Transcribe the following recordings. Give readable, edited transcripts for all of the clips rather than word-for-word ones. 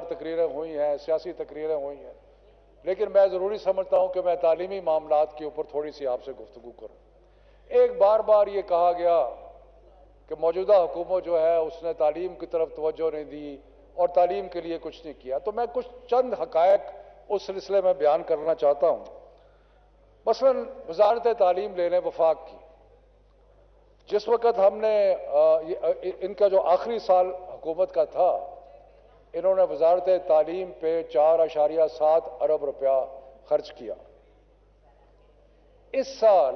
دار تقریریں ہوئی ہیں، سیاسی تقریریں ہوئی ہیں، لیکن میں ضروری سمجھتا ہوں کہ میں تعلیمی معاملات کے اوپر تھوڑی سی آپ سے گفتگو کروں۔ ایک بار بار یہ کہا گیا کہ موجودہ حکومت جو ہے اس نے تعلیم کی طرف توجہ نہیں دی اور تعلیم کے لیے کچھ نہیں کیا، تو میں کچھ چند حقائق اس سلسلے میں بیان کرنا چاہتا ہوں۔ مثلا وزارت تعلیم لے لیں وفاق کی، جس وقت ہم نے ان کا جو آخری سال حکومت کا تھا، انہوں نے وزارت تعلیم پہ 4.7 ارب روپیہ خرچ کیا۔ اس سال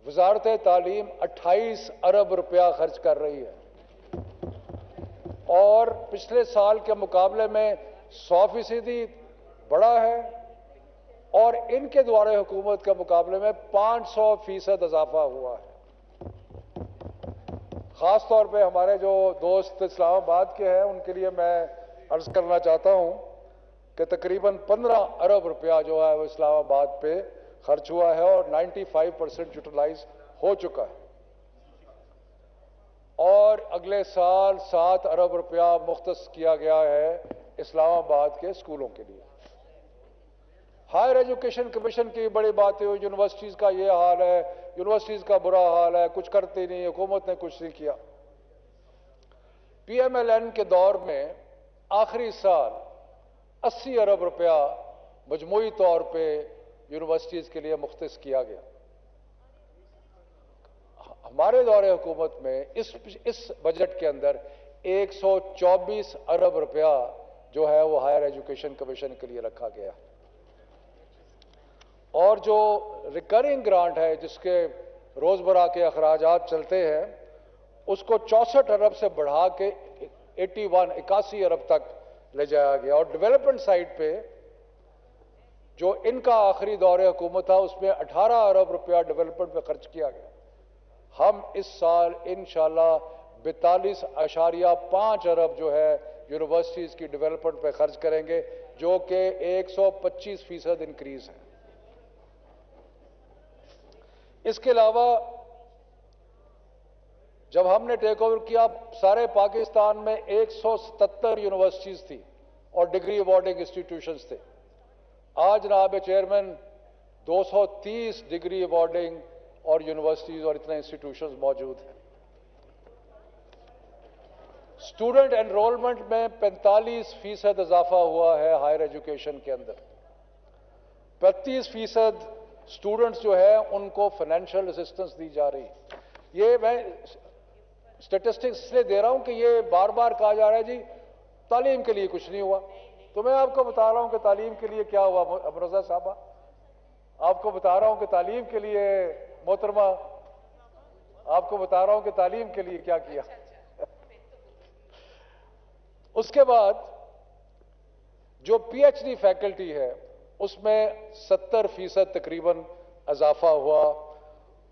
وزارت تعلیم 28 ارب روپیہ خرچ کر رہی ہے اور پچھلے سال کے مقابلے میں 100% بڑا ہے، اور ان کے دورے حکومت کے مقابلے میں 500% اضافہ ہوا ہے۔ خاص طور پہ ہمارے جو دوست اسلام آباد کے ہیں ان کے لیے میں عرض کرنا چاہتا ہوں کہ تقریباً 15 ارب روپیہ جو ہے وہ اسلام آباد پہ خرچ ہوا ہے اور 95% یوٹیلائز ہو چکا ہے، اور اگلے سال 7 ارب روپیہ مختص کیا گیا ہے اسلام آباد کے اسکولوں کے لیے۔ ہائر ایجوکیشن کمیشن کی بڑی باتیں ہوئی، یونیورسٹیز کا یہ حال ہے، یونیورسٹیز کا برا حال ہے، کچھ کرتے نہیں، حکومت نے کچھ نہیں کیا۔ پی ایم ایل این کے دور میں آخری سال 80 ارب روپیہ مجموعی طور پہ یونیورسٹیز کے لیے مختص کیا گیا۔ ہمارے دور حکومت میں اس بجٹ کے اندر 124 ارب روپیہ جو ہے وہ ہائر ایجوکیشن کمیشن کے لیے رکھا گیا، اور جو ریکرنگ گرانٹ ہے جس کے روزمرہ کے اخراجات چلتے ہیں اس کو 64 ارب سے بڑھا کے 81 ارب تک لے جایا گیا، اور ڈیولپمنٹ سائٹ پہ جو ان کا آخری دور حکومت تھا اس میں 18 ارب روپیہ ڈیولپمنٹ پہ خرچ کیا گیا۔ ہم اس سال انشاءاللہ 42.5 ارب جو ہے یونیورسٹیز کی ڈیولپمنٹ پہ خرچ کریں گے، جو کہ 125% انکریز ہے۔ اس کے علاوہ جب ہم نے ٹیک اوور کیا سارے پاکستان میں 177 یونیورسٹیز تھی اور ڈگری ایوارڈنگ انسٹیٹیوشنز تھے۔ آج جناب چیئرمین 230 ڈگری ایوارڈنگ اور یونیورسٹیز اور اتنے انسٹیٹیوشنز موجود ہیں۔ اسٹوڈنٹ انرولمنٹ میں 45% اضافہ ہوا ہے ہائر ایجوکیشن کے اندر۔ 35% اسٹوڈنٹس جو ہے ان کو فائنینشیل اسسٹنس دی جا رہی ہے۔ یہ میں اسٹیٹسٹکس اس لیے دے رہا ہوں کہ یہ بار بار کہا جا رہا ہے جی تعلیم کے لیے کچھ نہیں ہوا، تو میں آپ کو بتا رہا ہوں کہ تعلیم کے لیے کیا ہوا۔ افروزہ صاحبہ آپ کو بتا رہا ہوں کہ تعلیم کے لیے، محترمہ آپ کو بتا رہا ہوں کہ تعلیم کے لیے کیا کیا۔ اس کے بعد جو پی ایچ ڈی فیکلٹی ہے اس میں 70% تقریباً اضافہ ہوا،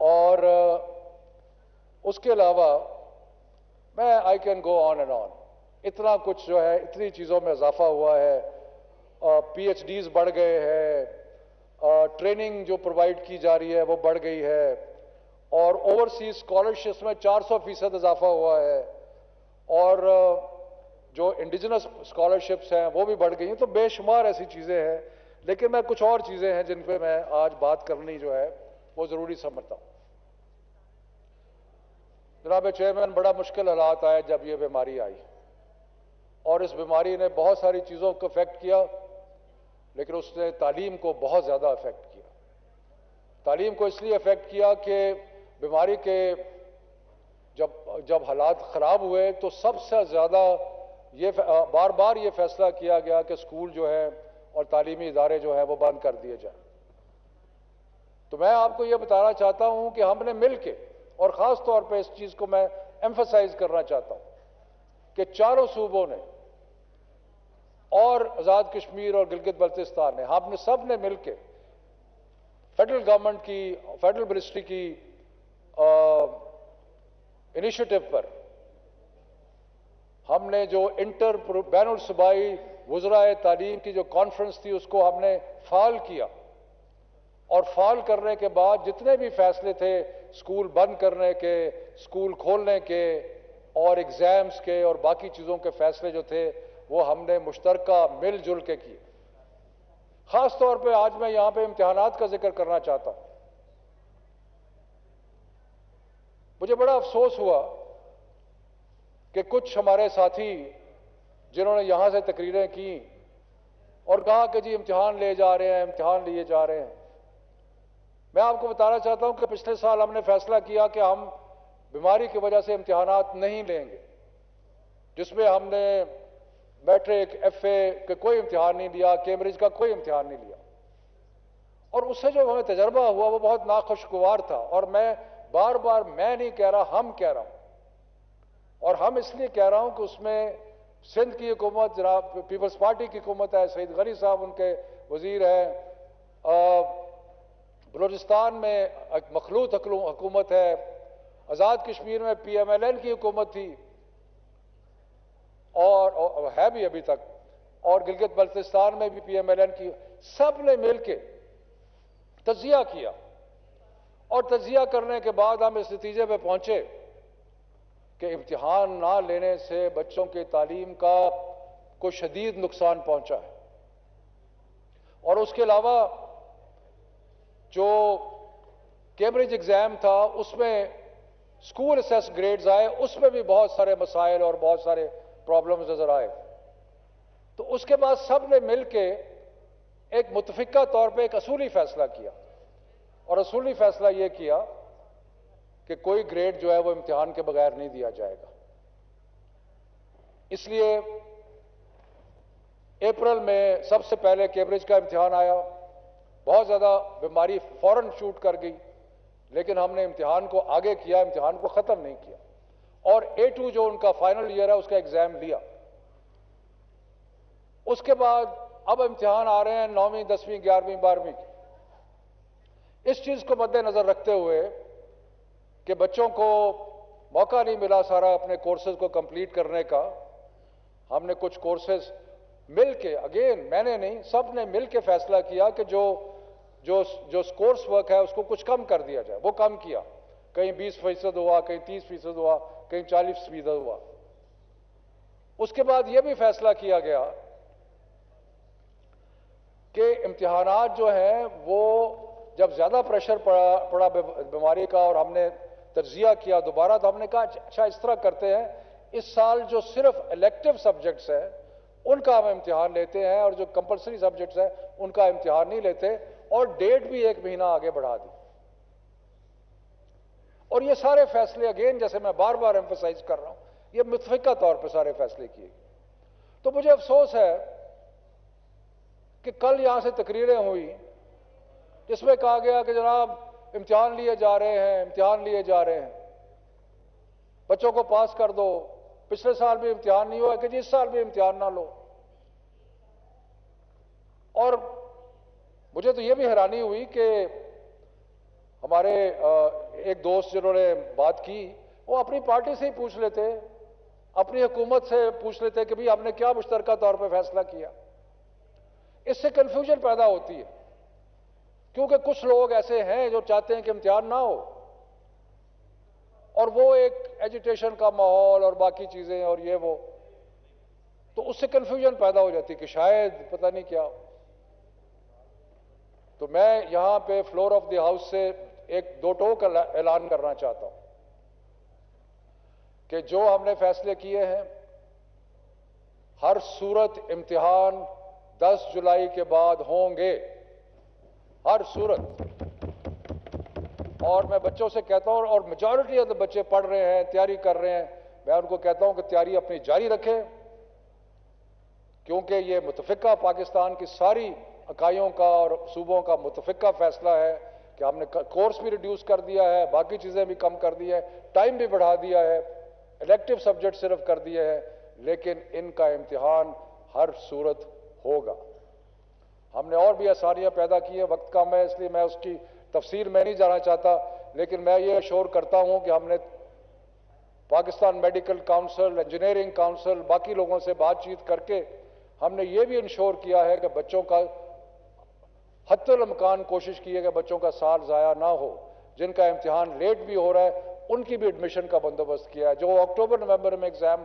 اور اس کے علاوہ میں I can go on and on, اتنا کچھ جو ہے اتنی چیزوں میں اضافہ ہوا ہے۔ پی ایچ ڈیز بڑھ گئے ہیں، ٹریننگ جو پرووائڈ کی جا رہی ہے وہ بڑھ گئی ہے، اور اوورسیز اسکالرشپس میں 400% اضافہ ہوا ہے، اور جو انڈیجنس اسکالرشپس ہیں وہ بھی بڑھ گئی ہیں۔ تو بے شمار ایسی چیزیں ہیں، لیکن میں کچھ اور چیزیں ہیں جن پہ میں آج بات کرنی جو ہے وہ ضروری سمجھتا ہوں۔ جناب چیئرمین، بڑا مشکل حالات آئے جب یہ بیماری آئی، اور اس بیماری نے بہت ساری چیزوں کو افیکٹ کیا، لیکن اس نے تعلیم کو بہت زیادہ افیکٹ کیا۔ تعلیم کو اس لیے افیکٹ کیا کہ بیماری کے جب حالات خراب ہوئے تو سب سے زیادہ بار بار یہ فیصلہ کیا گیا کہ اسکول جو ہے اور تعلیمی ادارے جو ہیں وہ بند کر دیے جائیں۔ تو میں آپ کو یہ بتانا چاہتا ہوں کہ ہم نے مل کے، اور خاص طور پہ اس چیز کو میں ایمفسائز کرنا چاہتا ہوں کہ چاروں صوبوں نے اور آزاد کشمیر اور گلگت بلتستان نے، ہم نے سب نے مل کے فیڈرل گورنمنٹ کی، فیڈرل منسٹری کی انیشیٹو پر ہم نے جو بین الصوبائی وزرائے تعلیم کی جو کانفرنس تھی اس کو ہم نے فعال کیا، اور فعال کرنے کے بعد جتنے بھی فیصلے تھے اسکول بند کرنے کے، اسکول کھولنے کے، اور ایگزامز کے اور باقی چیزوں کے فیصلے جو تھے وہ ہم نے مشترکہ مل جل کے کیے. خاص طور پہ آج میں یہاں پہ امتحانات کا ذکر کرنا چاہتا ہوں. مجھے بڑا افسوس ہوا کہ کچھ ہمارے ساتھی جنہوں نے یہاں سے تقریریں کی اور کہا کہ جی امتحان لے جا رہے ہیں، امتحان لیے جا رہے ہیں. میں آپ کو بتانا چاہتا ہوں کہ پچھلے سال ہم نے فیصلہ کیا کہ ہم بیماری کی وجہ سے امتحانات نہیں لیں گے، جس میں ہم نے میٹرک، ایف اے کا کوئی امتحان نہیں لیا، کیمبرج کا کوئی امتحان نہیں لیا. اور اس سے جو ہمیں تجربہ ہوا وہ بہت ناخوشگوار تھا. اور میں بار بار میں نہیں کہہ رہا، ہم کہہ رہا ہوں. اور ہم اس لیے کہہ رہا ہوں کہ اس میں سندھ کی حکومت، جناب پیپلز پارٹی کی حکومت ہے، سعید غنی صاحب ان کے وزیر ہیں، بلوچستان میں ایک مخلوط حکومت ہے، آزاد کشمیر میں پی ایم ایل این کی حکومت تھی اور ہے بھی ابھی تک، اور گلگت بلتستان میں بھی پی ایم ایل این کی. سب نے مل کے تجزیہ کیا اور تجزیہ کرنے کے بعد ہم اس نتیجے پہ پہنچے کہ امتحان نہ لینے سے بچوں کی تعلیم کا کوئی شدید نقصان پہنچا ہے. اور اس کے علاوہ جو کیمبرج ایگزام تھا اس میں اسکول اسیس گریڈز آئے، اس میں بھی بہت سارے مسائل اور بہت سارے پرابلمز نظر آئے. تو اس کے بعد سب نے مل کے ایک متفقہ طور پہ ایک اصولی فیصلہ کیا، اور اصولی فیصلہ یہ کیا کہ کوئی گریڈ جو ہے وہ امتحان کے بغیر نہیں دیا جائے گا. اس لیے اپریل میں سب سے پہلے کیمبرج کا امتحان آیا. بہت زیادہ بیماری فوراً شوٹ کر گئی، لیکن ہم نے امتحان کو آگے کیا، امتحان کو ختم نہیں کیا. اور A2 جو ان کا فائنل ایئر ہے اس کا ایگزام لیا. اس کے بعد اب امتحان آ رہے ہیں 9ویں، 10ویں، 11ویں، 12ویں کے. اس چیز کو مد نظر رکھتے ہوئے کہ بچوں کو موقع نہیں ملا سارا اپنے کورسز کو کمپلیٹ کرنے کا، ہم نے کچھ کورسز مل کے، اگین میں نے نہیں، سب نے مل کے فیصلہ کیا کہ جو کورس ورک ہے اس کو کچھ کم کر دیا جائے. وہ کم کیا، کہیں 20% ہوا، کہیں 30% ہوا، کہیں 40% ہوا. اس کے بعد یہ بھی فیصلہ کیا گیا کہ امتحانات جو ہیں وہ جب زیادہ پریشر پڑا بیماری کا اور ہم نے تجزیہ کیا دوبارہ، تو ہم نے کہا اچھا اس طرح کرتے ہیں، اس سال جو صرف الیکٹو سبجیکٹس ہیں ان کا ہم امتحان لیتے ہیں، اور جو کمپلسری سبجیکٹس ہیں ان کا امتحان نہیں لیتے، اور ڈیٹ بھی 1 مہینہ آگے بڑھا دی. اور یہ سارے فیصلے اگین جیسے میں بار بار ایمفسائز کر رہا ہوں، یہ متفقہ طور پہ سارے فیصلے کیے گئے. تو مجھے افسوس ہے کہ کل یہاں سے تقریریں ہوئی جس میں کہا گیا کہ جناب امتحان لیے جا رہے ہیں، امتحان لیے جا رہے ہیں، بچوں کو پاس کر دو. پچھلے سال بھی امتحان نہیں ہوا کہ جی اس سال بھی امتحان نہ لو. اور مجھے تو یہ بھی حیرانی ہوئی کہ ہمارے ایک دوست جنہوں نے بات کی وہ اپنی پارٹی سے ہی پوچھ لیتے، اپنی حکومت سے پوچھ لیتے کہ بھی ہم نے کیا مشترکہ طور پہ فیصلہ کیا. اس سے کنفیوژن پیدا ہوتی ہے، کیونکہ کچھ لوگ ایسے ہیں جو چاہتے ہیں کہ امتحان نہ ہو، اور وہ ایک ایجیٹیشن کا ماحول اور باقی چیزیں اور یہ وہ، تو اس سے کنفیوژن پیدا ہو جاتی کہ شاید پتہ نہیں کیا. تو میں یہاں پہ فلور آف دی ہاؤس سے ایک 2 ٹوک اعلان کرنا چاہتا ہوں کہ جو ہم نے فیصلے کیے ہیں، ہر صورت امتحان 10 جولائی کے بعد ہوں گے، ہر صورت. اور میں بچوں سے کہتا ہوں، اور میجورٹی آف بچے پڑھ رہے ہیں، تیاری کر رہے ہیں، میں ان کو کہتا ہوں کہ تیاری اپنی جاری رکھیں، کیونکہ یہ متفقہ پاکستان کی ساری اکائیوں کا اور صوبوں کا متفقہ فیصلہ ہے کہ ہم نے کورس بھی ریڈیوس کر دیا ہے، باقی چیزیں بھی کم کر دی ہے، ٹائم بھی بڑھا دیا ہے، الیکٹو سبجیکٹ صرف کر دیے ہیں، لیکن ان کا امتحان ہر صورت ہوگا. ہم نے اور بھی آسانیاں پیدا کی ہیں، وقت کم ہے اس لیے میں اس کی تفصیل میں نہیں جانا چاہتا، لیکن میں یہ اشور کرتا ہوں کہ ہم نے Pakistan medical council, engineering council, باقی لوگوں سے بات چیت کر کے ہم نے یہ بھی انشور کیا ہے کہ بچوں کا حتی الامکان کوشش کی ہے کہ بچوں کا سال ضائع نہ ہو. جن کا امتحان لیٹ بھی ہو رہا ہے ان کی بھی ایڈمیشن کا بندوبست کیا ہے. جو اکتوبر نومبر میں ایگزام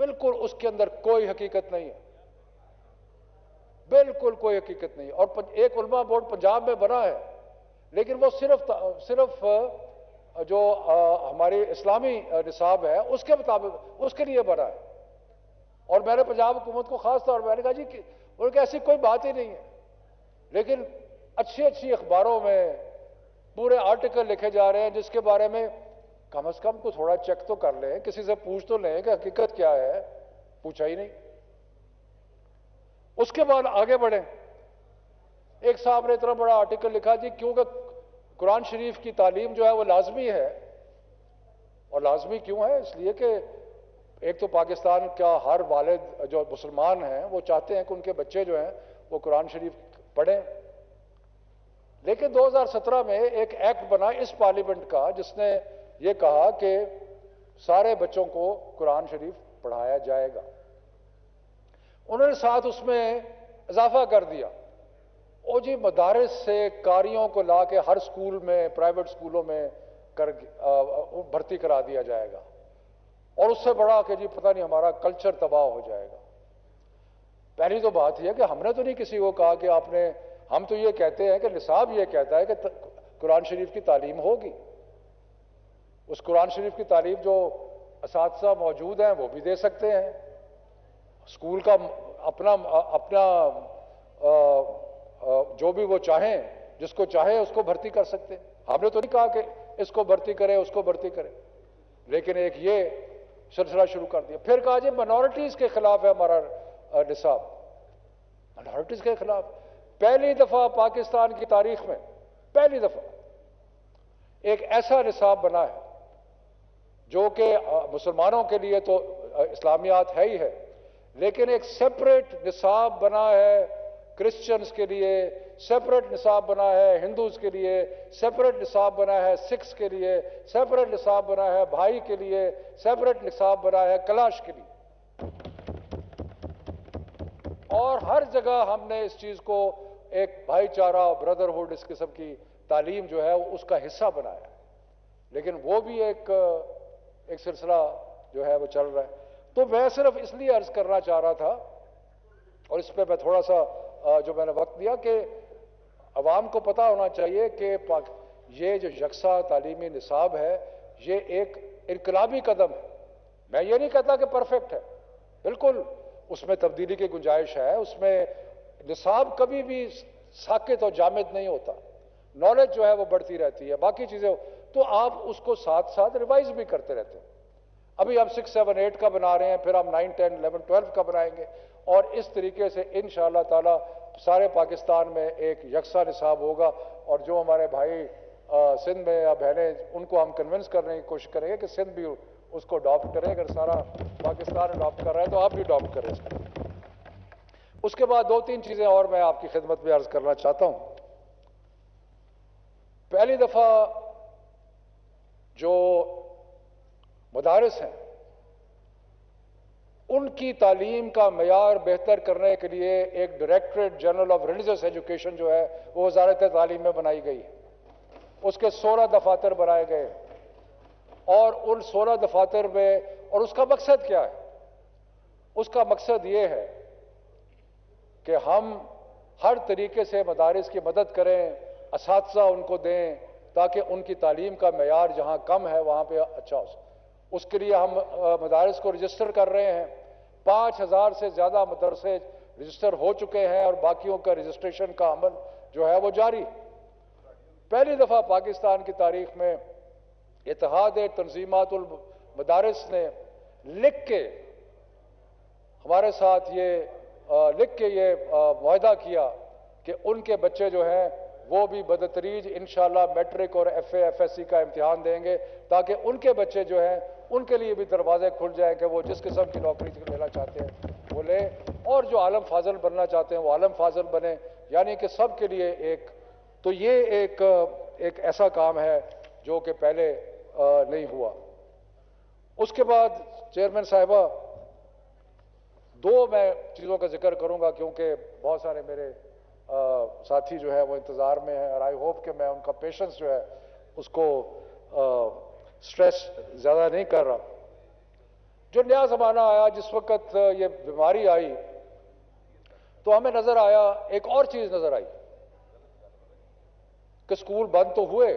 بالکل اس کے اندر کوئی حقیقت نہیں ہے، بالکل کوئی حقیقت نہیں ہے۔ اور ایک علماء بورڈ پنجاب میں بنا ہے، لیکن وہ صرف جو ہماری اسلامی نصاب ہے اس کے مطابق اس کے لیے بنا ہے۔ اور میں نے پنجاب حکومت کو خاص طور پر میں نے کہا جی ان کی ایسی کوئی بات ہی نہیں ہے، لیکن اچھی اخباروں میں پورے آرٹیکل لکھے جا رہے ہیں جس کے بارے میں کم از کم کو تھوڑا چیک تو کر لیں، کسی سے پوچھ تو لیں کہ حقیقت کیا ہے، پوچھا ہی نہیں۔ اس کے بعد آگے بڑھیں، ایک صاحب نے اتنا بڑا آرٹیکل لکھا جی کیونکہ قرآن شریف کی تعلیم جو ہے وہ لازمی ہے، اور لازمی کیوں ہے؟ اس لیے کہ ایک تو پاکستان کا ہر والد جو مسلمان ہیں وہ چاہتے ہیں کہ ان کے بچے جو ہیں وہ قرآن شریف پڑھیں، لیکن 2017 میں ایک ایکٹ بنا اس پارلیمنٹ کا جس نے یہ کہا کہ سارے بچوں کو قرآن شریف پڑھایا جائے گا۔ انہوں نے ساتھ اس میں اضافہ کر دیا، او جی مدارس سے قاریوں کو لا کے ہر سکول میں، پرائیویٹ سکولوں میں بھرتی کرا دیا جائے گا، اور اس سے بڑا کہ جی پتہ نہیں ہمارا کلچر تباہ ہو جائے گا۔ پہلی تو بات یہ ہے کہ ہم نے تو نہیں کسی کو کہا کہ آپ نے، ہم تو یہ کہتے ہیں کہ نصاب یہ کہتا ہے کہ قرآن شریف کی تعلیم ہوگی، اس قرآن شریف کی تعلیم جو اساتذہ موجود ہیں وہ بھی دے سکتے ہیں، اسکول کا اپنا جو بھی وہ چاہیں، جس کو چاہے اس کو بھرتی کر سکتے ہیں۔ ہم نے تو نہیں کہا کہ اس کو بھرتی کرے اس کو بھرتی کرے، لیکن ایک یہ سلسلہ شروع کر دیا۔ پھر کہا جی مائنورٹیز کے خلاف ہے ہمارا نصاب، مائنورٹیز کے خلاف۔ پہلی دفعہ پاکستان کی تاریخ میں پہلی دفعہ ایک ایسا نصاب بنا ہے جو کہ مسلمانوں کے لیے تو اسلامیات ہے ہی ہے، لیکن ایک سیپریٹ نصاب بنا ہے کرسچنز کے لیے، سیپریٹ نصاب بنا ہے ہندوز کے لیے، سیپریٹ نصاب بنا ہے سکھس کے لیے، سیپریٹ نصاب بنا ہے بھائی کے لیے، سیپریٹ نصاب بنا ہے کلاش کے لیے۔ اور ہر جگہ ہم نے اس چیز کو ایک بھائی چارہ، بردرہڈ، اس قسم کی تعلیم جو ہے اس کا حصہ بنایا، لیکن وہ بھی ایک سلسلہ جو ہے وہ چل رہا ہے۔ تو میں صرف اس لیے عرض کرنا چاہ رہا تھا، اور اس پہ میں تھوڑا سا جو میں نے وقت دیا، کہ عوام کو پتہ ہونا چاہیے کہ یہ جو یکساں تعلیمی نصاب ہے یہ ایک انقلابی قدم ہے۔ میں یہ نہیں کہتا کہ پرفیکٹ ہے، بالکل اس میں تبدیلی کی گنجائش ہے، اس میں نصاب کبھی بھی ساکت اور جامد نہیں ہوتا، نالج جو ہے وہ بڑھتی رہتی ہے، باقی چیزیں تو آپ اس کو ساتھ ساتھ ریوائز بھی کرتے رہتے ہیں۔ ابھی ہم 6, 7, 8 کا بنا رہے ہیں، پھر ہم 9, 10, 11, 12 کا بنائیں گے، اور اس طریقے سے انشاءاللہ تعالی سارے پاکستان میں ایک یکساں نصاب ہوگا۔ اور جو ہمارے بھائی سندھ میں یا بہنیں، ان کو ہم کنونس کرنے کی کوشش کریں گے کہ سندھ بھی اس کو اڈاپٹ کرے، اگر سارا پاکستان اڈاپٹ کر رہا ہے تو آپ بھی اڈاپٹ کریں اس کو۔ اس کے بعد 2-3 چیزیں اور میں آپ کی خدمت میں عرض کرنا چاہتا ہوں۔ پہلی دفعہ جو مدارس ہیں ان کی تعلیم کا معیار بہتر کرنے کے لیے ایک directorate general of religious education جو ہے وہ وزارت تعلیم میں بنائی گئی ہے، اس کے 16 دفاتر بنائے گئے، اور ان 16 دفاتر میں، اور اس کا مقصد کیا ہے؟ اس کا مقصد یہ ہے کہ ہم ہر طریقے سے مدارس کی مدد کریں، اساتذہ ان کو دیں تاکہ ان کی تعلیم کا معیار جہاں کم ہے وہاں پہ اچھا ہو سکے۔ اس کے لیے ہم مدارس کو رجسٹر کر رہے ہیں، 5000 سے زیادہ مدرسے رجسٹر ہو چکے ہیں، اور باقیوں کا رجسٹریشن کا عمل جو ہے وہ جاری۔ پہلی دفعہ پاکستان کی تاریخ میں اتحاد تنظیمات المدارس نے لکھ کے ہمارے ساتھ یہ معاہدہ کیا کہ ان کے بچے جو ہیں وہ بھی بدتریج انشاءاللہ میٹرک اور F A F S C کا امتحان دیں گے، تاکہ ان کے بچے جو ہیں ان کے لیے بھی دروازے کھل جائیں کہ وہ جس قسم کی نوکری لینا چاہتے ہیں وہ لیں، اور جو عالم فاضل بننا چاہتے ہیں وہ عالم فاضل بنیں، یعنی کہ سب کے لیے تو یہ ایک ایسا کام ہے جو کہ پہلے نہیں ہوا۔ اس کے بعد چیئرمین صاحبہ 2 میں چیزوں کا ذکر کروں گا کیونکہ بہت سارے میرے ساتھی جو ہے وہ انتظار میں ہیں، اور آئی ہوپ کہ میں ان کا پیشنس جو ہے اس کو سٹریس زیادہ نہیں کر رہا۔ جو نیا زمانہ آیا، جس وقت یہ بیماری آئی تو ہمیں نظر آیا، ایک اور چیز نظر آئی کہ اسکول بند تو ہوئے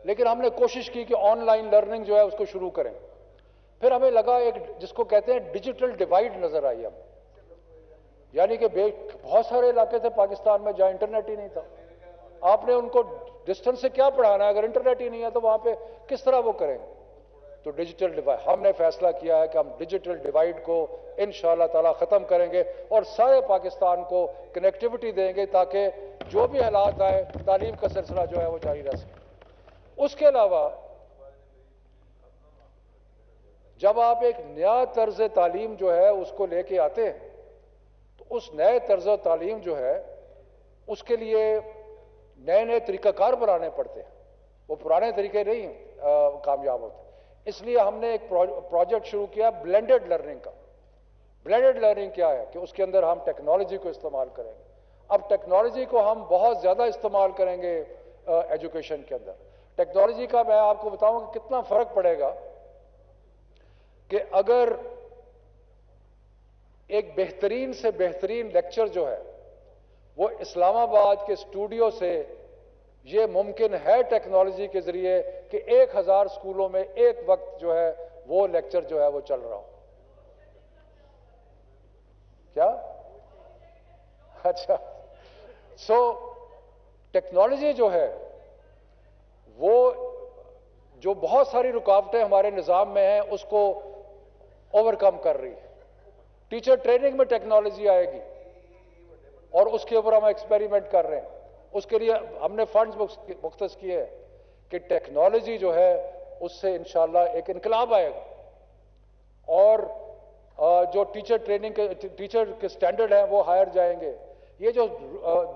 لیکن ہم نے کوشش کی کہ آن لائن لرننگ جو ہے اس کو شروع کریں. پھر ہمیں لگا ایک جس کو کہتے ہیں ڈیجیٹل ڈیوائڈ نظر آئی ہم، یعنی کہ بہت سارے علاقے تھے پاکستان میں جہاں انٹرنیٹ ہی نہیں تھا. آپ نے ان کو ڈسٹنس سے کیا پڑھانا ہے؟ اگر انٹرنیٹ ہی نہیں ہے تو وہاں پہ کس طرح وہ کریں گے؟ تو ڈیجیٹل ڈیوائڈ، ہم نے فیصلہ کیا ہے کہ ہم ڈیجیٹل ڈیوائڈ کو انشاءاللہ تعالی ختم کریں گے اور سارے پاکستان کو کنیکٹیوٹی دیں گے تاکہ جو بھی حالات آئے تعلیم کا سلسلہ جو ہے وہ جاری رہ سکے. اس کے علاوہ جب آپ ایک نیا طرز تعلیم جو ہے اس کو لے کے آتے ہیں تو اس نئے طرز تعلیم جو ہے اس کے لیے نئے نئے طریقہ کار بنانے پڑتے ہیں، وہ پرانے طریقے نہیں کامیاب ہوتے. اس لیے ہم نے ایک پروجیکٹ شروع کیا بلینڈڈ لرننگ کا. بلینڈڈ لرننگ کیا ہے کہ اس کے اندر ہم ٹیکنالوجی کو استعمال کریں گے. اب ٹیکنالوجی کو ہم بہت زیادہ استعمال کریں گے ایجوکیشن کے اندر. ٹیکنالوجی کا میں آپ کو بتاؤں کہ کتنا فرق پڑے گا کہ اگر ایک بہترین سے بہترین لیکچر جو ہے وہ اسلام آباد کے اسٹوڈیو سے یہ ممکن ہے ٹیکنالوجی کے ذریعے کہ 1000 اسکولوں میں ایک وقت جو ہے وہ لیکچر جو ہے وہ چل رہا ہو. کیا؟ اچھا. سو ٹیکنالوجی جو ہے وہ جو بہت ساری رکاوٹیں ہمارے نظام میں ہیں اس کو اوور کم کر رہی ہے. ٹیچر ٹریننگ میں ٹیکنالوجی آئے گی اور اس کے اوپر ہم ایکسپیریمنٹ کر رہے ہیں. اس کے لیے ہم نے فنڈز مختص کیے ہیں کہ ٹیکنالوجی جو ہے اس سے انشاءاللہ ایک انقلاب آئے گا اور جو ٹیچر ٹریننگ کے ٹیچر کے سٹینڈرڈ ہیں وہ ہائر جائیں گے. یہ جو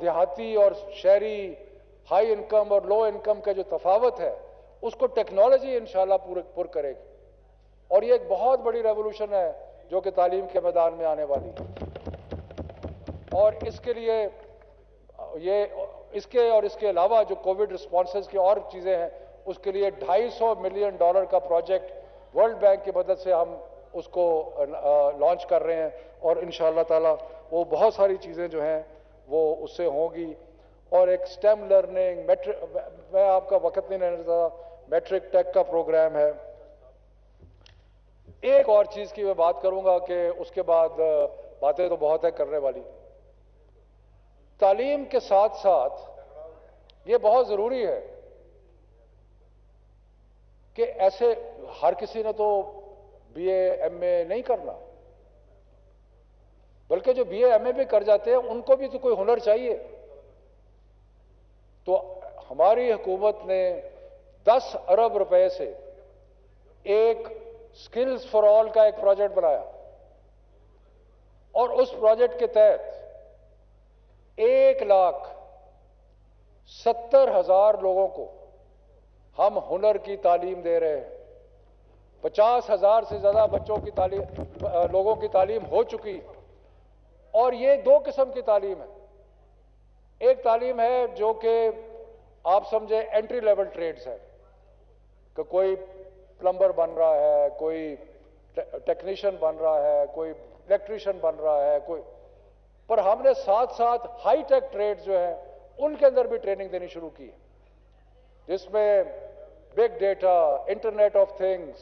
دیہاتی اور شہری ہائی انکم اور لو انکم کا جو تفاوت ہے اس کو ٹیکنالوجی انشاءاللہ پر کرے گی اور یہ ایک بہت بڑی ریولوشن ہے جو کہ تعلیم کے میدان میں آنے والی ہے. اور اس کے لیے اس کے علاوہ جو کووڈ رسپانسز کی اور چیزیں ہیں اس کے لیے $250 ملین کا پروجیکٹ ورلڈ بینک کی مدد سے ہم اس کو لانچ کر رہے ہیں اور انشاءاللہ تعالی وہ بہت ساری چیزیں جو ہیں وہ اس سے ہوں گی. اور ایک سٹیم لرننگ میں آپ کا وقت نہیں لینا چاہتا، میٹرک ٹیک کا پروگرام ہے. ایک اور چیز کی میں بات کروں گا کہ اس کے بعد باتیں تو بہت ہے کرنے والی. تعلیم کے ساتھ ساتھ یہ بہت ضروری ہے کہ ایسے ہر کسی نے تو بی اے ایم اے نہیں کرنا، بلکہ جو بی اے ایم اے بھی کر جاتے ہیں ان کو بھی تو کوئی ہنر چاہیے. تو ہماری حکومت نے 10 ارب روپے سے ایک سکلز فار آل کا ایک پروجیکٹ بنایا اور اس پروجیکٹ کے تحت 1,70,000 لوگوں کو ہم ہنر کی تعلیم دے رہے ہیں. 50,000 سے زیادہ بچوں کی تعلیم لوگوں کی تعلیم ہو چکی اور یہ 2 قسم کی تعلیم ہے. ایک تعلیم ہے جو کہ آپ سمجھیں انٹری لیول ٹریڈز ہے کہ کوئی پلمبر بن رہا ہے، کوئی ٹیکنیشین بن رہا ہے، کوئی الیکٹریشین بن رہا ہے، کوئی. پر ہم نے ساتھ ساتھ ہائی ٹیک ٹریڈ جو ہیں ان کے اندر بھی ٹریننگ دینی شروع کی جس میں big data, internet of things,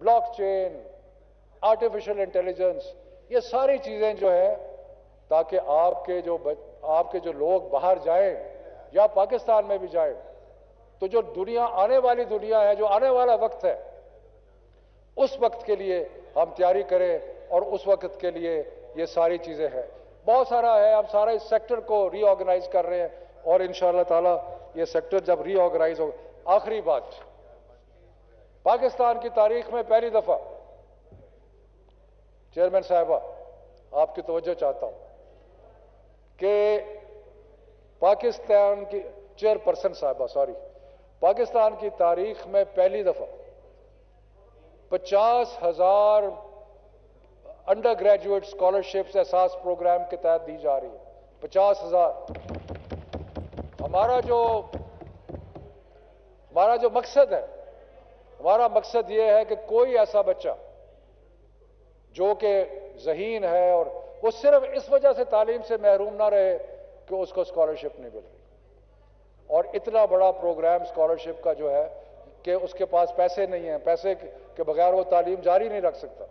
blockchain, artificial intelligence, یہ ساری چیزیں جو ہیں تاکہ آپ کے جو لوگ باہر جائیں یا پاکستان میں بھی جائیں تو جو دنیا آنے والی دنیا ہے، جو آنے والا وقت ہے، اس وقت کے لیے ہم تیاری کریں اور اس وقت کے لیے یہ ساری چیزیں ہیں. بہت سارا ہے، ہم سارا اس سیکٹر کو ری آرگنائز کر رہے ہیں اور انشاءاللہ تعالی یہ سیکٹر جب ری آرگنائز ہو. آخری بات، پاکستان کی تاریخ میں پہلی دفعہ چیئرمین صاحبہ آپ کی توجہ چاہتا ہوں کہ پاکستان کی چیئرپرسن صاحبہ پاکستان کی تاریخ میں پہلی دفعہ 50,000 انڈر گریجویٹ اسکالرشپس احساس پروگرام کے تحت دی جا رہی ہے. 50,000. ہمارا جو مقصد ہے ہمارا مقصد یہ ہے کہ کوئی ایسا بچہ جو کہ ذہین ہے اور وہ صرف اس وجہ سے تعلیم سے محروم نہ رہے کہ اس کو اسکالرشپ نہیں مل رہی، اور اتنا بڑا پروگرام اسکالرشپ کا جو ہے کہ اس کے پاس پیسے نہیں ہیں، پیسے کے بغیر وہ تعلیم جاری نہیں رکھ سکتا.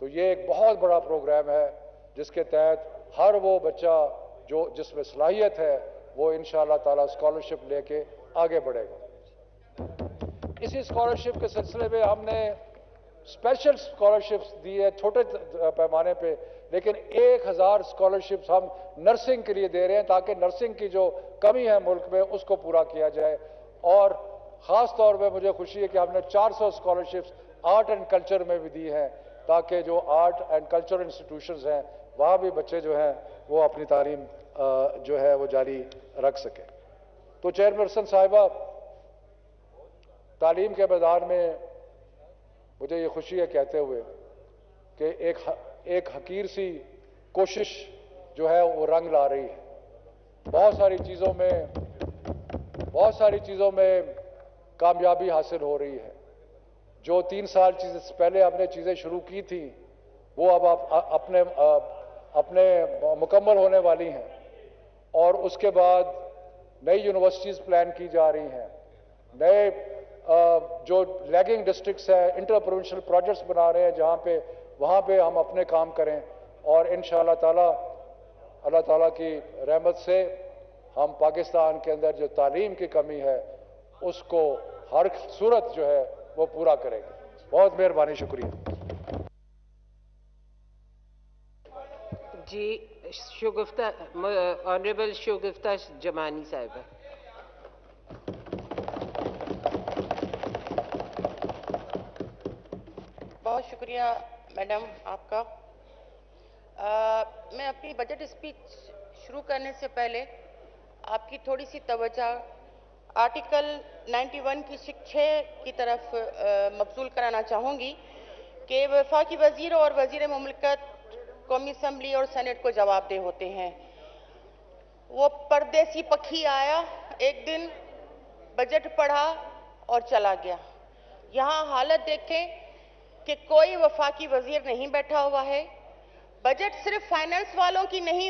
تو یہ ایک بہت بڑا پروگرام ہے جس کے تحت ہر وہ بچہ جس میں صلاحیت ہے وہ انشاءاللہ تعالی اسکالرشپ لے کے آگے بڑھے گا. اسی اسکالرشپ کے سلسلے میں ہم نے اسپیشل اسکالرشپس دی ہے چھوٹے پیمانے پہ، لیکن 1000 اسکالرشپس ہم نرسنگ کے لیے دے رہے ہیں تاکہ نرسنگ کی جو کمی ہے ملک میں اس کو پورا کیا جائے. اور خاص طور پہ مجھے خوشی ہے کہ ہم نے 400 اسکالرشپس آرٹ اینڈ کلچر میں بھی دی ہیں تاکہ جو آرٹ اینڈ کلچر انسٹیٹیوشنز ہیں وہاں بھی بچے جو ہیں وہ اپنی تعلیم جو ہے وہ جاری رکھ سکیں. تو چیئرپرسن صاحبہ، تعلیم کے میدان میں مجھے یہ خوشی ہے کہتے ہوئے کہ ایک حقیر سی کوشش جو ہے وہ رنگ لا رہی ہے. بہت ساری چیزوں میں کامیابی حاصل ہو رہی ہے. جو 3 سال سے پہلے ہم نے چیزیں شروع کی تھیں وہ اب اپنے مکمل ہونے والی ہیں، اور اس کے بعد نئی یونیورسٹیز پلان کی جا رہی ہیں، نئے جو لیگنگ ڈسٹرکٹس ہیں انٹر پروونشل پروجیکٹس بنا رہے ہیں وہاں پہ ہم اپنے کام کریں، اور انشاءاللہ تعالی اللہ تعالیٰ کی رحمت سے ہم پاکستان کے اندر جو تعلیم کی کمی ہے اس کو ہر صورت جو ہے وہ پورا کریں گے. بہت مہربانی، شکریہ. جی شگفتہ آنریبل شگفتہ جمانی صاحبہ. بہت شکریہ میڈم آپ کا. میں اپنی بجٹ اسپیچ شروع کرنے سے پہلے آپ کی تھوڑی سی توجہ آرٹیکل 91 کی 6 کی طرف مبذول کرانا چاہوں گی کہ وفاقی وزیر اور وزیر مملکت قومی اسمبلی اور سینٹ کو جواب دہ ہوتے ہیں. وہ پردیسی پکھی آیا، ایک دن بجٹ پڑھا اور چلا گیا. یہاں حالت دیکھیں کہ کوئی وفاقی وزیر نہیں بیٹھا ہوا ہے. بجٹ صرف فائنانس والوں کی نہیں